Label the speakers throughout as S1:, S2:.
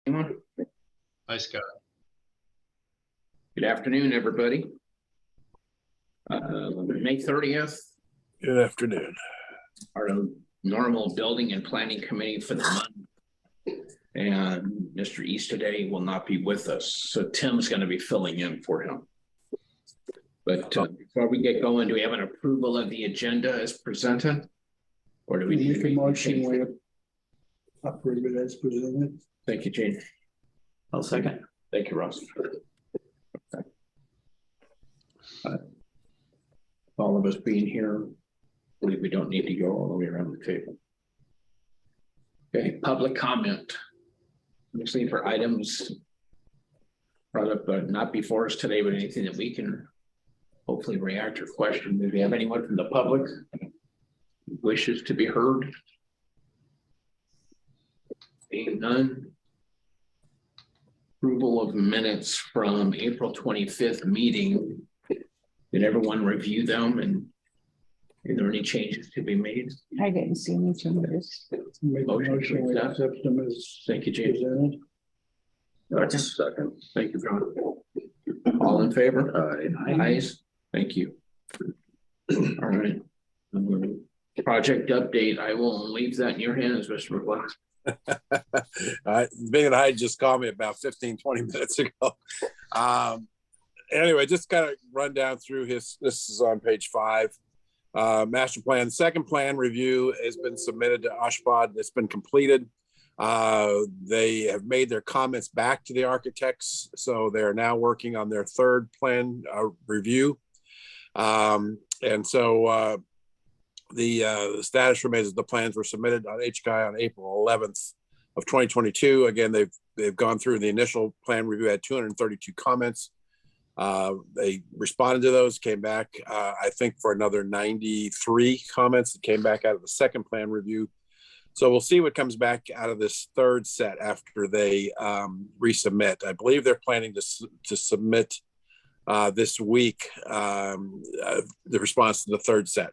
S1: Hi, Scott.
S2: Good afternoon, everybody. May 30th.
S3: Good afternoon.
S2: Our normal building and planning committee for the month. And Mr. Easterday will not be with us. So Tim's going to be filling in for him. But before we get going, do we have an approval of the agenda as presented? Or do we need
S4: make a motion we approve it as presented?
S2: Thank you, Gene.
S1: I'll second.
S2: Thank you, Ross. All of us being here, I believe we don't need to go all the way around the table. Okay, public comment. Mostly for items brought up, but not before us today, but anything that we can hopefully react or question. Do we have anyone from the public who wishes to be heard? Being none. Approval of minutes from April 25th meeting. Did everyone review them, and are there any changes to be made?
S5: I didn't see any changes.
S4: Make a motion we accept them as
S2: Thank you, James.
S4: presented.
S2: Second. Thank you, John. All in favor? Ayes. Thank you. All right. Project update. I will leave that in your hands, Mr. McGuire.
S3: Bing and I just called me about 15-20 minutes ago. Anyway, just kind of run down through this is on page 5. Master plan, second plan review has been submitted to Oshpod. It's been completed. They have made their comments back to the architects, so they're now working on their third plan review. And so the status remains that the plans were submitted on HKI on April 11th of 2022. Again, they've gone through the initial plan review, had 232 comments. They responded to those, came back, I think, for another 93 comments that came back out of the second plan review. So we'll see what comes back out of this third set after they resubmit. I believe they're planning to submit this week the response to the third set.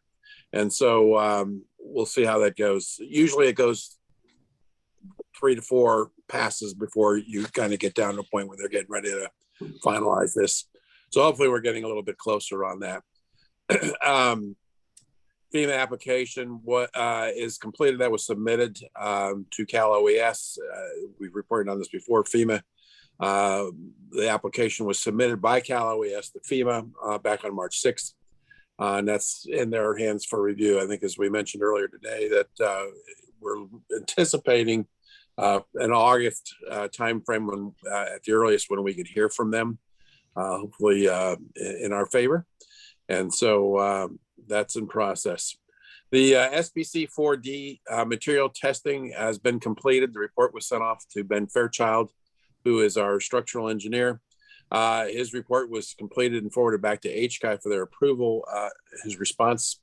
S3: And so we'll see how that goes. Usually it goes 3 to 4 passes before you kind of get down to a point where they're getting ready to finalize this. So hopefully we're getting a little bit closer on that. FEMA application is completed. That was submitted to Cal OES. We've reported on this before. FEMA, the application was submitted by Cal OES to FEMA back on March 6th. And that's in their hands for review. I think, as we mentioned earlier today, that we're anticipating an August timeframe when, at the earliest, when we could hear from them, hopefully in our favor. And so that's in process. The SBC 4D material testing has been completed. The report was sent off to Ben Fairchild, who is our structural engineer. His report was completed and forwarded back to HKI for their approval. His response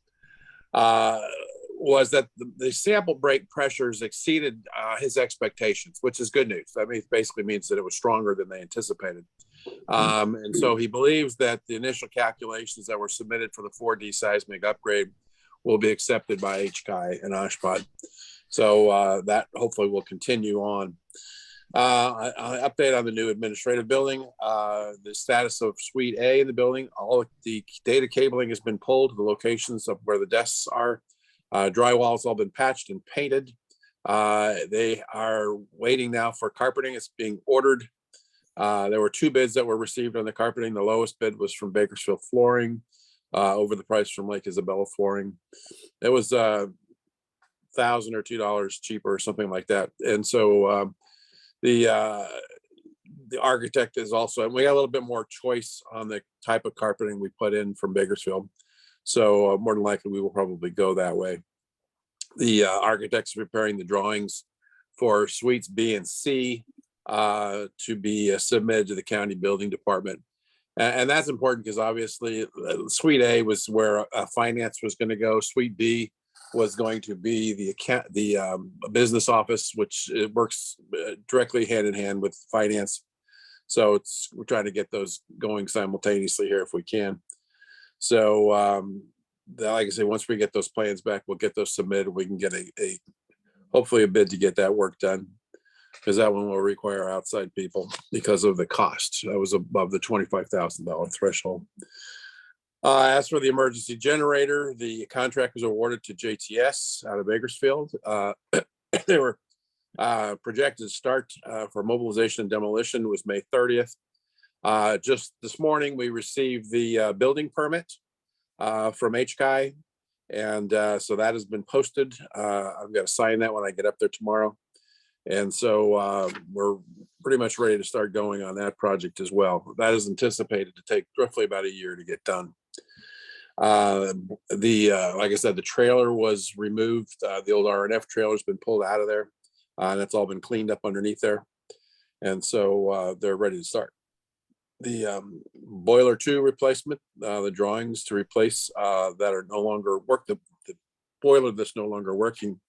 S3: was that the sample break pressures exceeded his expectations, which is good news. That means basically means that it was stronger than they anticipated. And so he believes that the initial calculations that were submitted for the 4D seismic upgrade will be accepted by HKI and Oshpod. So that hopefully will continue on. Update on the new administrative building, the status of suite A in the building. All of the data cabling has been pulled to the locations of where the desks are. Drywall's all been patched and painted. They are waiting now for carpeting. It's being ordered. There were 2 bids that were received on the carpeting. The lowest bid was from Bakersfield Flooring, over the price from Lake Isabella Flooring. It was $1,000 or $2 cheaper or something like that. And so the architect is also, and we got a little bit more choice on the type of carpeting we put in from Bakersfield. So more than likely we will probably go that way. The architect's preparing the drawings for suites B and C to be submitted to the county building department. And that's important because obviously suite A was where finance was going to go. Suite B was going to be the business office, which it works directly hand in hand with finance. So we're trying to get those going simultaneously here if we can. So like I say, once we get those plans back, we'll get those submitted. We can get hopefully a bid to get that work done. because that one will require outside people because of the cost. That was above the $25,000 threshold. As for the emergency generator, the contract was awarded to JTS out of Bakersfield. They were projected to start for mobilization and demolition was May 30th. Just this morning, we received the building permit from HCI, and so that has been posted. I've got to sign that when I get up there tomorrow. And so we're pretty much ready to start going on that project as well. That is anticipated to take roughly about a year to get done. Like I said, the trailer was removed. The old R&F trailer has been pulled out of there. And that's all been cleaned up underneath there. And so they're ready to start. The boiler 2 replacement, the drawings to replace that are no longer the boiler that's no longer working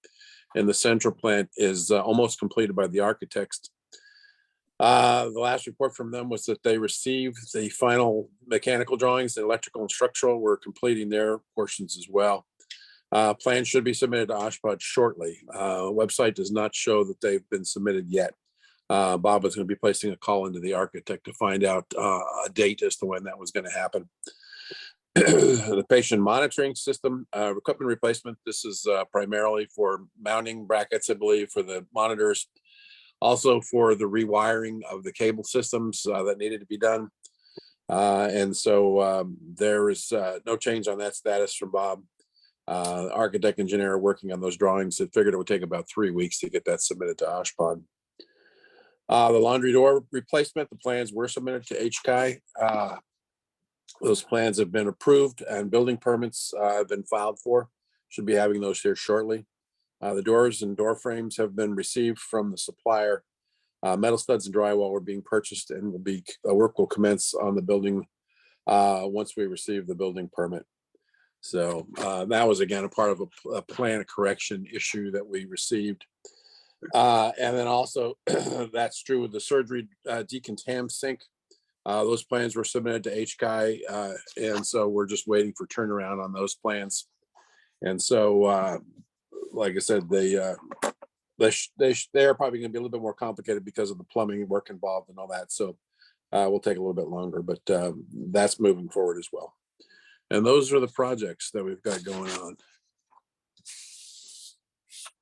S3: in the central plant is almost completed by the architects. The last report from them was that they received the final mechanical drawings, the electrical and structural were completing their portions as well. Plans should be submitted to Oshkosh shortly. Website does not show that they've been submitted yet. Bob was going to be placing a call into the architect to find out a date as to when that was going to happen. The patient monitoring system equipment replacement. This is primarily for mounting brackets, I believe, for the monitors. Also for the rewiring of the cable systems that needed to be done. And so there is no change on that status from Bob. Architect engineer working on those drawings. It figured it would take about 3 weeks to get that submitted to Oshkosh. The laundry door replacement, the plans were submitted to HCI. Those plans have been approved and building permits have been filed for. Should be having those here shortly. The doors and door frames have been received from the supplier. Metal studs and drywall are being purchased and work will commence on the building once we receive the building permit. So that was again a part of a plan correction issue that we received. And then also that's true with the surgery decontam sink. Those plans were submitted to HCI, and so we're just waiting for turnaround on those plans. And so, like I said, they are probably going to be a little bit more complicated because of the plumbing work involved and all that. So we'll take a little bit longer, but that's moving forward as well. And those are the projects that we've got going on.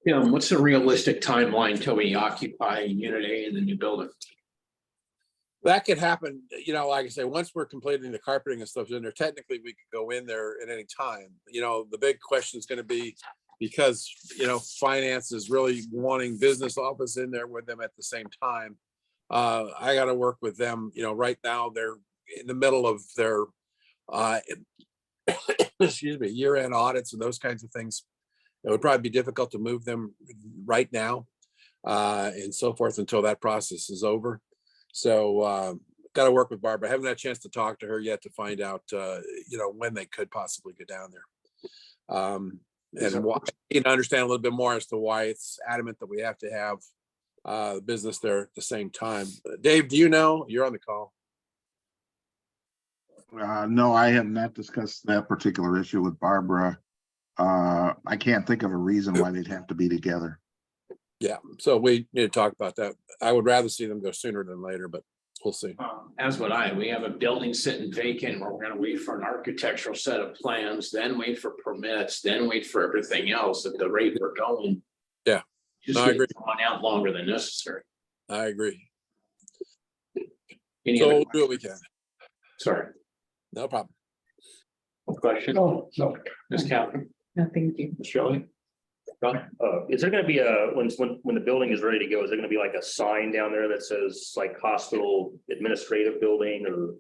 S2: Yeah, what's the realistic timeline till we occupy Unit A in the new building?
S3: That could happen, like I say, once we're completing the carpeting and stuff in there, technically we could go in there at any time. The big question is going to be because, finance is really wanting business office in there with them at the same time. I got to work with them, right now they're in the middle of their, excuse me, year-end audits and those kinds of things. It would probably be difficult to move them right now and so forth until that process is over. So got to work with Barbara. I haven't had a chance to talk to her yet to find out, when they could possibly get down there. And understand a little bit more as to why it's adamant that we have to have the business there at the same time. Dave, do you know? You're on the call.
S1: No, I have not discussed that particular issue with Barbara. I can't think of a reason why they'd have to be together.
S3: Yeah, so we need to talk about that. I would rather see them go sooner than later, but we'll see.
S2: As would I. We have a building sitting vacant where we're going to wait for an architectural set of plans, then wait for permits, then wait for everything else at the rate we're going.
S3: Yeah,
S2: just
S3: I agree.
S2: Drawn out longer than necessary.
S3: I agree.
S2: Any
S3: So
S2: other
S3: we'll do what we can.
S2: Sorry.
S3: No problem.
S2: Question?
S4: No.
S2: Ms. Captain?
S5: No, thank you.
S2: Ms. Shelley?
S6: Is there going to be when the building is ready to go, is there going to be like a sign down there that says like hospital administrative building or?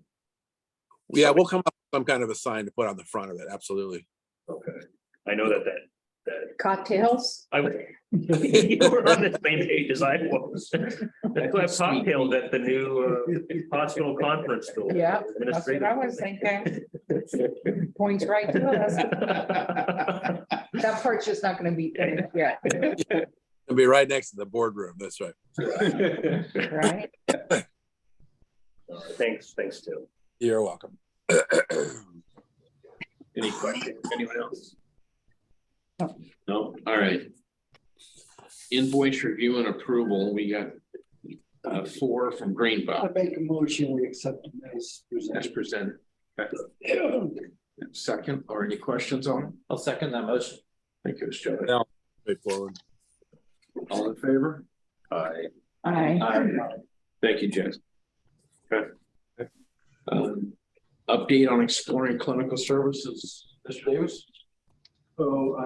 S3: Yeah, we'll come up with some kind of a sign to put on the front of it. Absolutely.
S6: Okay. I know that
S5: Cocktails?
S6: I would, you were on the same page as I was. I could have cocktails at the new hospital conference building.
S5: Yeah, that's what I was thinking. Points right to us. That part's just not gonna be finished yet,
S3: It'll be right next to the boardroom. That's right.
S5: right?
S6: Thanks, Tim.
S3: You're welcome.
S2: Any questions? Anyone else? No. All right. Invoice review and approval. We got 4 from
S4: I
S2: Greenbelt
S4: make a motion, we accept them as
S2: as
S4: presented.
S2: presented. Okay. Second, or any questions on it?
S7: I'll second that motion.
S2: Thank you, Joe.
S3: Yeah. Straightforward.
S2: All in favor? Aye.
S5: Aye.
S2: Thank you, Jen. Okay. Update on exploring clinical services, Mr. Davis?
S8: So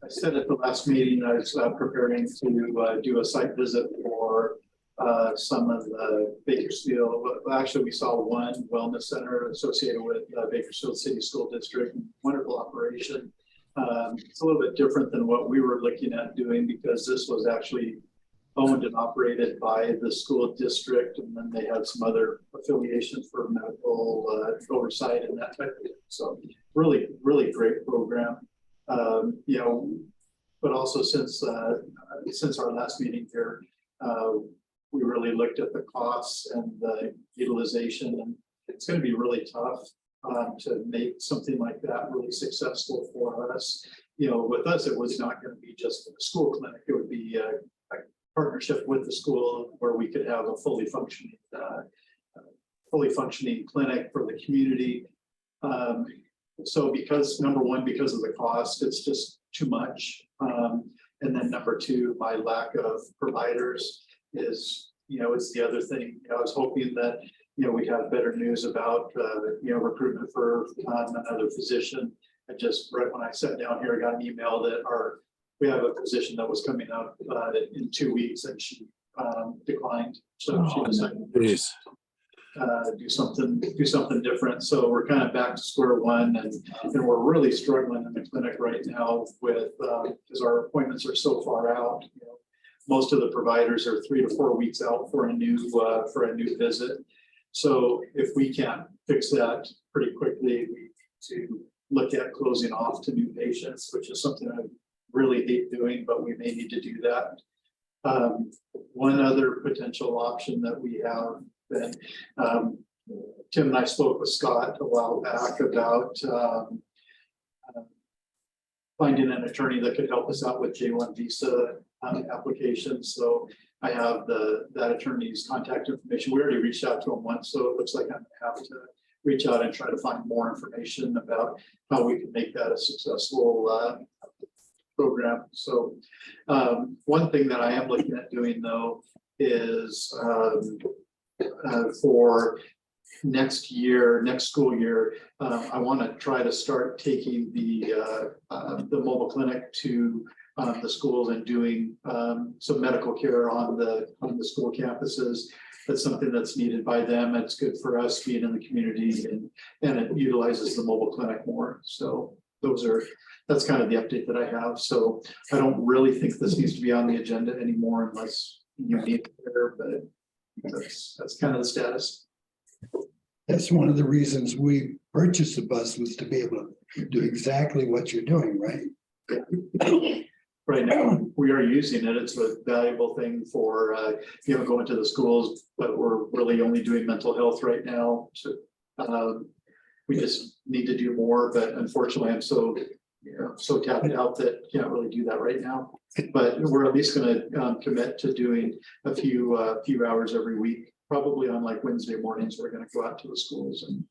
S8: I said at the last meeting, I was preparing to do a site visit for some of the Bakersfield. Well, actually, we saw one wellness center associated with Bakersfield City School District. Wonderful operation. It's a little bit different than what we were looking at doing because this was actually owned and operated by the school district, and then they had some other affiliations for medical oversight and that type of thing. So really, really great program. You know, but also since our last meeting here, we really looked at the costs and the utilization, and it's going to be really tough to make something like that really successful for us. You know, with us, it was not going to be just a school clinic. It would be a partnership with the school where we could have a fully functioning clinic for the community. So because number one, because of the cost, it's just too much. And then number two, my lack of providers is, you know, it's the other thing. I was hoping that, you know, we'd have better news about, you know, recruitment for another physician. I just, right when I sat down here, I got an email that we have a position that was coming up in 2 weeks, and she declined. So she decided
S3: Please.
S8: do something different. So we're kind of back to square one, and we're really struggling in the clinic right now with because our appointments are so far out. You know, most of the providers are 3 to 4 weeks out for a new visit. So if we can't fix that pretty quickly, we need to look at closing off to new patients, which is something I really hate doing, but we may need to do that. One other potential option that we have, and Tim and I spoke with Scott a while back about finding an attorney that could help us out with J1 visa applications. So I have that attorney's contact information. We already reached out to him once, so it looks like I'm gonna have to reach out and try to find more information about how we can make that a successful program. So one thing that I am looking at doing though is for next school year, I want to try to start taking the mobile clinic to the schools and doing some medical care on the school campuses. That's something that's needed by them. It's good for us being in the community, and it utilizes the mobile clinic more. So that's kind of the update that I have. So I don't really think this needs to be on the agenda anymore unless you need it there, but that's kind of the status.
S4: That's one of the reasons we purchased the bus, was to be able to do exactly what you're doing, right?
S8: Right now, we are using it. It's a valuable thing for, going to the schools, but we're really only doing mental health right now. So we just need to do more, but unfortunately, I'm so tapped out that can't really do that right now. But we're at least going to commit to doing a few hours every week, probably on like Wednesday mornings. We're going to go out to the schools. And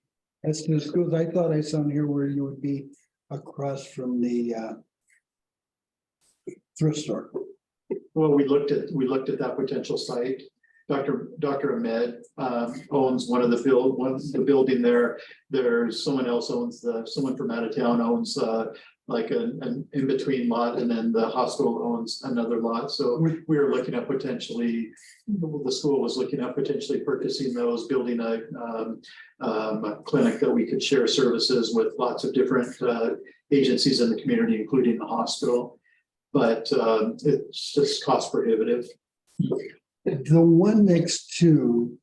S4: As to the schools, I thought I saw in here where you would be across from the thrift store.
S8: well, we looked at that potential site. Dr. Ahmed owns one of the building there. There's someone else someone from out of town owns like an in-between lot, and then the hospital owns another lot. So we were looking at the school was looking at potentially purchasing those, building a clinic that we could share services with lots of different agencies in the community, including the hospital. But it's just cost prohibitive.
S4: The one next to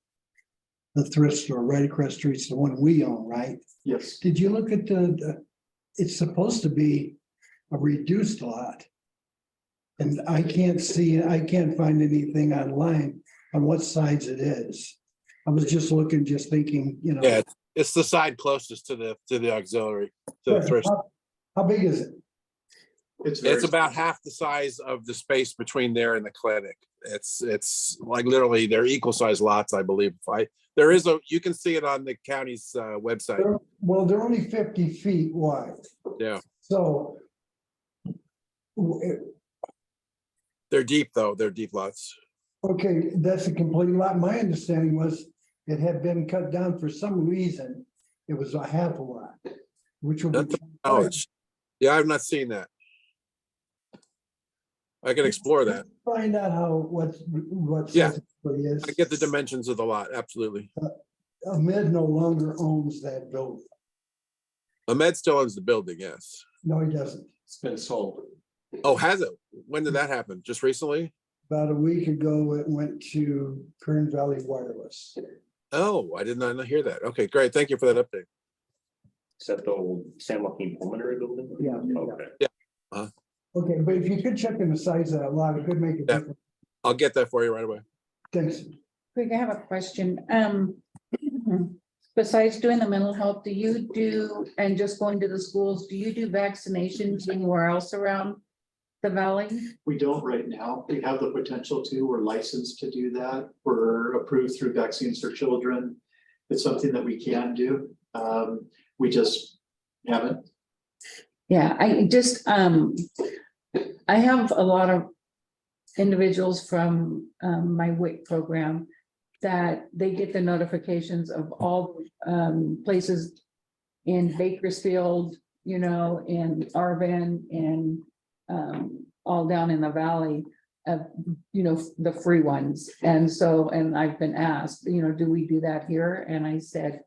S4: the thrift store right across the street is the one we own, right?
S8: Yes.
S4: Did you look at it's supposed to be a reduced lot. And I can't find anything online on what sides it is. I was just thinking,
S3: Yeah, it's the side closest to the auxiliary, to the thrift.
S4: How big is it?
S3: It's about half the size of the space between there and the clinic. It's like literally they're equal size lots, I believe. You can see it on the county's website.
S4: Well, they're only 50 feet wide.
S3: Yeah.
S4: So.
S3: They're deep though. They're deep lots.
S4: Okay, that's a complete lot. My understanding was it had been cut down for some reason. It was a half a lot, which would be.
S3: Knowledge. Yeah, I've not seen that. I can explore that.
S4: Find out what.
S3: Yeah.
S4: Is.
S3: I get the dimensions of the lot. Absolutely.
S4: Ahmed no longer owns that building.
S3: Ahmed still owns the building. Yes.
S4: No, he doesn't.
S6: It's been sold.
S3: Oh, has it? When did that happen? Just recently?
S4: About a week ago, it went to Kern Valley Wireless.
S3: Oh, I did not hear that. Okay, great. Thank you for that update.
S6: Is that the old San Joaquin Pulmonary Building?
S4: Yeah.
S6: Okay.
S4: Okay, but if you could check in the size of that lot, it could make a
S3: Yeah.
S4: difference.
S3: I'll get that for you right away.
S4: Thanks.
S5: Greg, I have a question. Besides doing the mental health, do you do, and just going to the schools, do you do vaccinations anywhere else around the valley?
S8: We don't right now. We have the potential to. We're licensed to do that. We're approved through Vaccines for Children. It's something that we can do. We just haven't.
S5: Yeah, I have a lot of individuals from my WIC program that they get the notifications of all places in Bakersfield, in Arvin, and all down in the valley of, the free ones. And so, and I've been asked, do we do that here? And I said,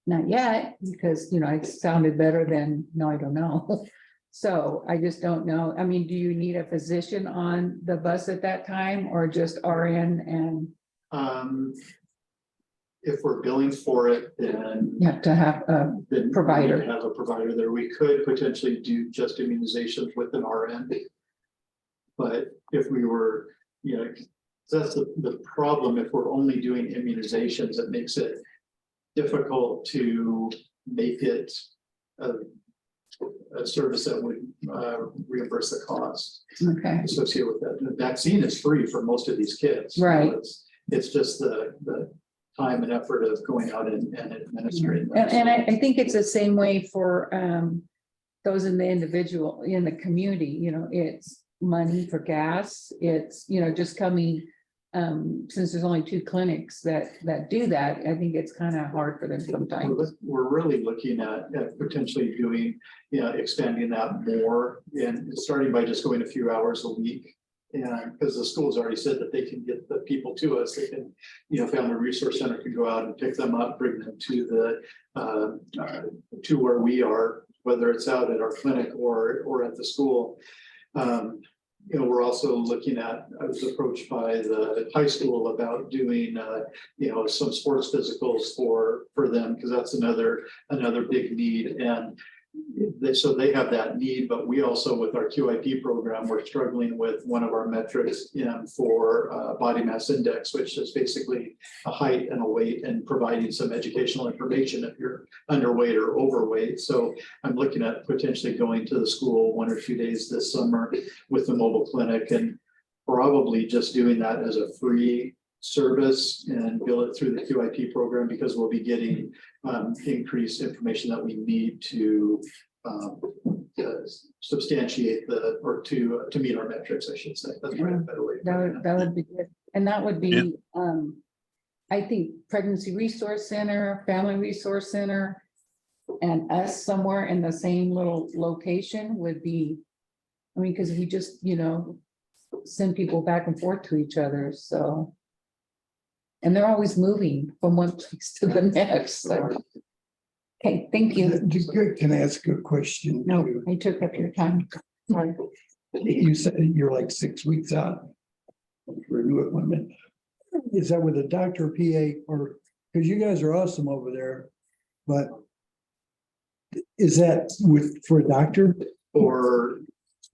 S5: not yet, because, it sounded better than, no, I don't know. So I just don't know. I mean, do you need a physician on the bus at that time or just RN and?
S8: If we're billing for it, then.
S5: You have to have a
S8: Then
S5: provider.
S8: we have a provider there. We could potentially do just immunizations with an RN. But if we were, that's the problem. If we're only doing immunizations, it makes it difficult to make it a service that would reimburse the cost
S5: Okay,
S8: associated with that. The vaccine is free for most of these kids.
S5: Right.
S8: It's just the time and effort of going out and administering. them.
S5: and I think it's the same way for those in the individual, in the community, it's money for gas. It's, just coming, since there's only 2 clinics that do that, I think it's kind of hard for them sometimes.
S8: We're really looking at potentially doing, expanding that more and starting by just going a few hours a week. And because the school's already said that they can get the people to us, they can, Family Resource Center can go out and pick them up, bring them to to where we are, whether it's out at our clinic or at the school. We're also looking at, I was approached by the high school about doing, some sports physicals for them, because that's another big need. And so they have that need, but we also, with our QIP program, we're struggling with one of our metrics for body mass index, which is basically a height and a weight, and providing some educational information if you're underweight or overweight. So I'm looking at potentially going to the school 1 or 2 days this summer with the mobile clinic, and probably just doing that as a free service and bill it through the QIP program, because we'll be getting increased information that we need to substantiate to meet our metrics, I should say. That's probably a better way.
S5: That would be good. And that would be, I think Pregnancy Resource Center, Family Resource Center, and us somewhere in the same little location would be, because we just, send people back and forth to each other, so. And they're always moving from one place to the next, so. Okay, thank you.
S4: Can I ask a question?
S5: No,
S4: too?
S5: I took up your time. Sorry.
S4: You said you're like 6 weeks out. Renew it 1 minute. Is that with a doctor, PA, or, because you guys are awesome over there, but is that for a doctor?
S8: Or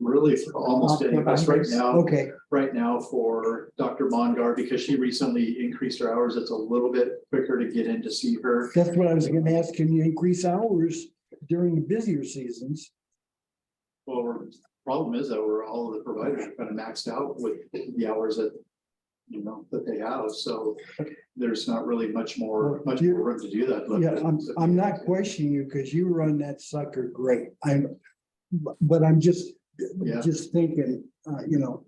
S8: really for almost any of us right now.
S4: Okay,
S8: Right now for Dr. Mongar, because she recently increased her hours, it's a little bit quicker to get in to see her.
S4: that's what I was gonna ask. Can you increase hours during the busier seasons?
S8: Well, problem is that we're all of the providers are kind of maxed out with the hours that, you know, that they have. So there's not really much more room to do that.
S4: Yeah, I'm not questioning you because you run that sucker great. But I'm just thinking, you know,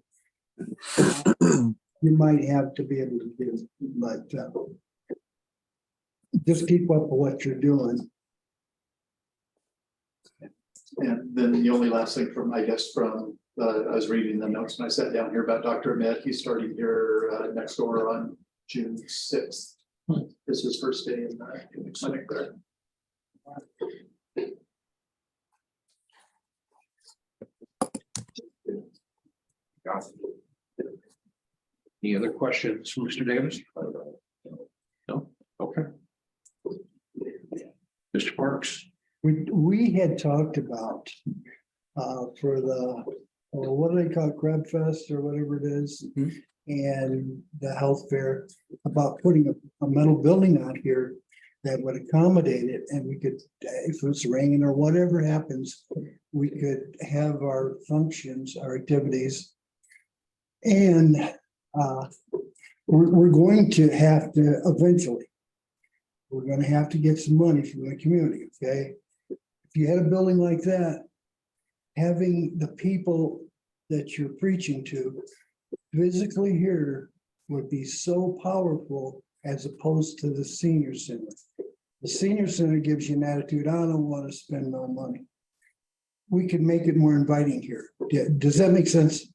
S4: you might have to be able to do, but just keep up with what you're doing.
S8: And then the only last thing from, I guess, from, I was reading the notes when I sat down here about Dr. Ahmed. He's starting here next door on June 6th. This is his first day in the clinic there.
S2: Any other questions from Mr. Davis? No? Okay. Mr. Parks?
S4: We had talked about for the, what do they call it, Crab Fest or whatever it is, and the health fair, about putting a metal building out here that would accommodate it, and we could, if it's raining or whatever happens, we could have our functions, our activities. And we're going to have to eventually, we're going to have to get some money from the community, okay? If you had a building like that, having the people that you're preaching to physically here would be so powerful as opposed to the senior center. The senior center gives you an attitude, I don't want to spend no money. We could make it more inviting here. Does that make sense?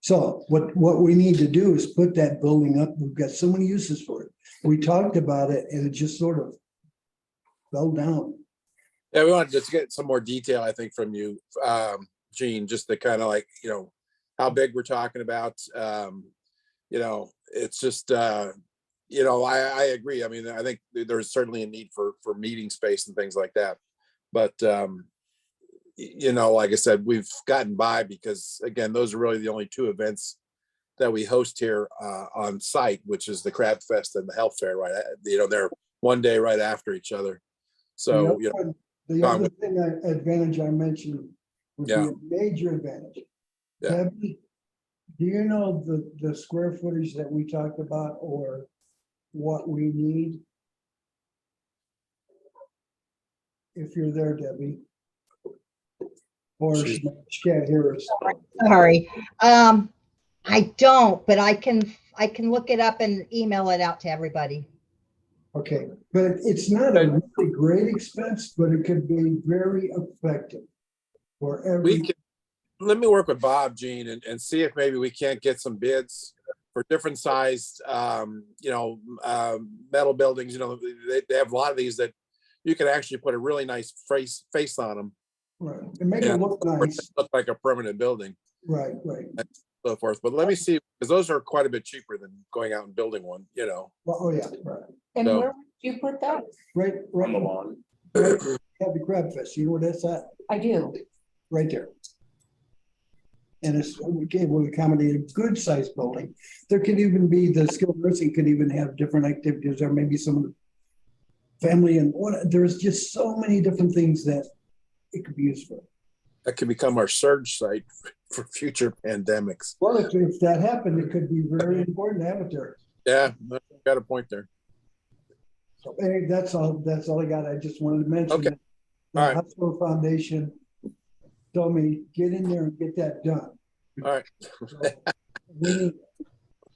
S4: So what we need to do is put that building up. We've got so many uses for it. We talked about it and it just sort of fell down.
S3: Yeah, we wanted to get some more detail, I think, from you, Gene, just to kind of like, you know, how big we're talking about. You know, it's just, you know, I agree. I mean, I think there's certainly a need for meeting space and things like that. But, you know, like I said, we've gotten by because, again, those are really the only two events that we host here on site, which is the Crab Fest and the Health Fair, right? You know, they're one day right after each other. So, you know,
S4: the other thing, advantage I mentioned would be a major advantage.
S3: Yeah.
S4: Debbie, do you know the square footage that we talked about or what we need? If you're there, Debbie. Or she can't hear us.
S7: Sorry. I don't, but I can look it up and email it out to everybody.
S4: Okay, but it's not a really great expense, but it could be very effective for every.
S3: Let me work with Bob, Gene, and see if maybe we can't get some bids for different sized, you know, metal buildings. You know, they have a lot of these that you can actually put a really nice face on them.
S4: Right, and make it look nice.
S3: Look like a permanent building.
S4: Right, right.
S3: And so forth. But let me see, because those are quite a bit cheaper than going out and building one, you know.
S4: Well, oh, yeah, right.
S5: And
S3: So-
S5: where would you put that?
S4: Right,
S6: On
S4: right.
S6: the lawn.
S4: Right, have the Crab Fest, you know where that's at?
S5: I do.
S4: Right there. And it's, okay, we'll accommodate a good sized building. There could even be, the skilled nursing could even have different activities. There may be some of the family and there's just so many different things that it could be used for.
S3: That could become our surge site for future pandemics.
S4: Well, if that happened, it could be very important to have it there.
S3: Yeah, got a point there.
S4: So anyway, that's all I got. I just wanted to mention
S3: Okay.
S4: that the
S3: All right.
S4: hospital foundation told me, get in there and get that done.
S3: All right.
S4: We need-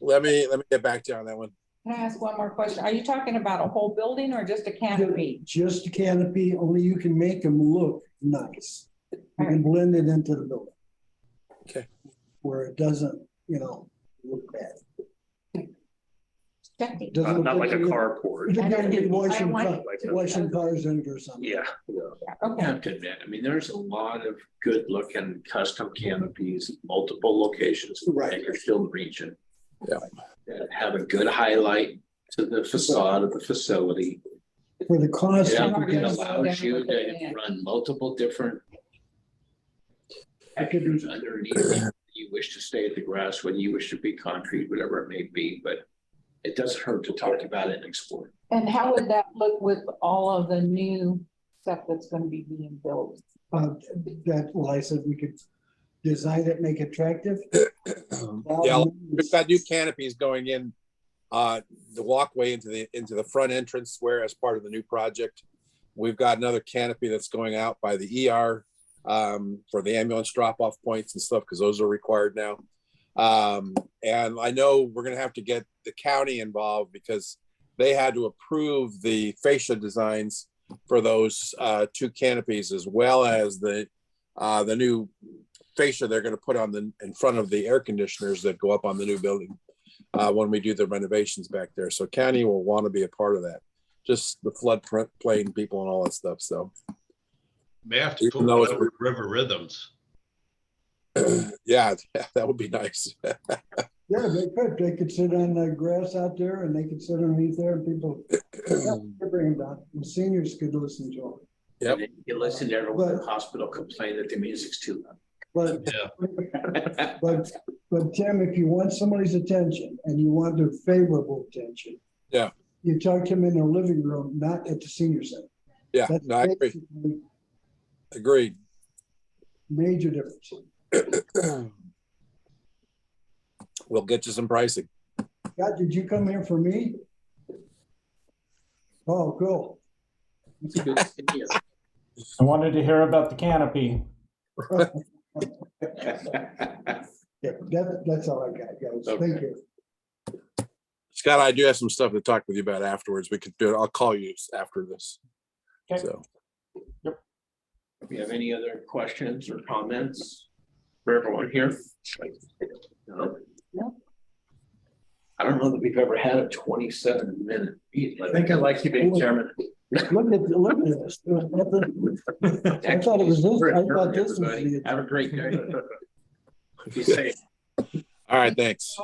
S3: Let me get back to you on that one.
S5: Can I ask one more question? Are you talking about a whole building or just a canopy?
S4: Just a canopy, only you can make them look nice. You can blend it into the building.
S3: Okay.
S4: Where it doesn't, you know, look bad.
S5: Checking.
S4: Doesn't
S6: Not
S4: look
S6: like a carport.
S4: You're gonna be
S5: I
S4: washing
S5: want-
S4: cars in it or something.
S6: Yeah.
S2: I
S5: Okay.
S2: have to admit, I mean, there's a lot of good looking custom canopies, multiple locations.
S4: Right.
S2: In your still region.
S3: Yeah.
S2: That have a good highlight to the facade of the facility.
S4: For the cost.
S2: Yeah,
S4: of the
S2: it
S4: gas.
S2: allows you to run multiple different packages underneath. You wish to stay at the grass, whether you wish to be concrete, whatever it may be, but it doesn't hurt to talk about it and explore.
S5: And how would that look with all of the new stuff that's going to be being built?
S4: That, well, I said we could design it, make it attractive.
S3: Yeah, we've got new canopies going in the walkway into the front entrance where as part of the new project. We've got another canopy that's going out by the ER for the ambulance drop-off points and stuff, because those are required now. And I know we're gonna have to get the county involved because they had to approve the fascia designs for those two canopies, as well as the new fascia they're going to put on in front of the air conditioners that go up on the new building when we do the renovations back there. So county will want to be a part of that, just the floodplain people and all that stuff. So
S9: May have to put
S3: Even though
S9: one
S3: it's-
S9: over River Rhythms.
S3: yeah, that would be nice.
S4: Yeah, they could sit on the grass out there and they could sit underneath there and people, yeah, they bring them down. And seniors could listen to them.
S3: Yep.
S2: You listen to everyone in the
S4: But-
S2: hospital complain that the music's too loud.
S4: But,
S9: Yeah.
S4: but Tim, if you want somebody's attention and you want their favorable attention.
S3: Yeah.
S4: You talk to them in their living room, not at the senior center.
S3: Yeah,
S4: That's
S3: no, I agree.
S4: basically
S3: Agreed.
S4: major difference.
S3: We'll get you some pricing.
S4: God, did you come here for me? Oh, cool.
S2: It's good to see you.
S10: I wanted to hear about the canopy.
S4: Yeah, that's all I got, guys. Thank
S2: Okay.
S4: you.
S3: Scott, I do have some stuff to talk with you about afterwards. We could do it. I'll call you after this.
S10: Okay.
S3: So,
S2: Do you have any other questions or comments for everyone here? No?
S5: No.
S2: I don't know that we've ever had a 27-minute meeting. I think I like you being chairman.
S4: Look at this. I thought it was this. I thought this was
S2: Everybody,
S4: the.
S2: have a great day. Be safe.
S3: all right, thanks.